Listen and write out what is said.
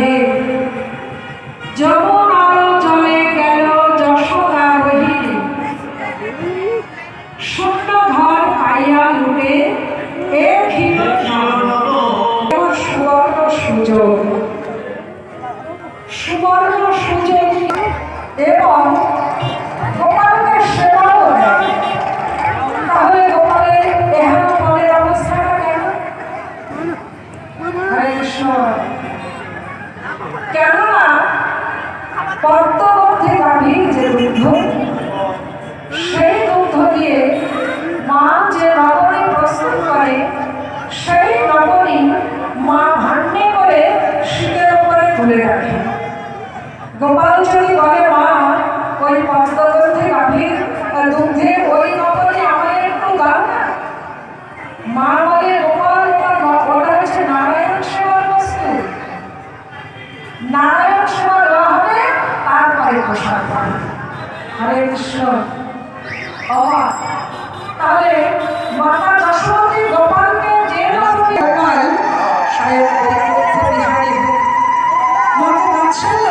রাধে যমুনার জলে গেল যশোদা রহি শূন্য ঘর পাইয়া লুটে এ ক্ষীণ সুবর্ণ সুযোগ এবং গোপালকে সেবাও দেয়। তাহলে গোপালের এহেন মনের অবস্থাটা কেন? হরে কৃষ্ণ। কেননা পদ্মবর্ধে গাভীর যে দুগ্ধ, সেই দুগ্ধ দিয়ে মা যে নবনী প্রস্তুত করে, সেই নবনী মা ভান্ডে করে শীতের উপরে তুলে রাখে। গোপাল যদি বলে মা ওই পদ্মবর্ধে গাভীর দুগ্ধে ওই নবনী আমাদের একটু দাও না, মা বলে গোপাল ওটা হচ্ছে নারায়ণ সেবার বস্তু, নারায়ণ সেবা দেওয়া হবে তারপরে প্রসাদ পাবে। হরে কৃষ্ণ। তাহলে মাতা যশোমতী গোপালকে যে গোপাল সাহেব মতো বাৎসল্য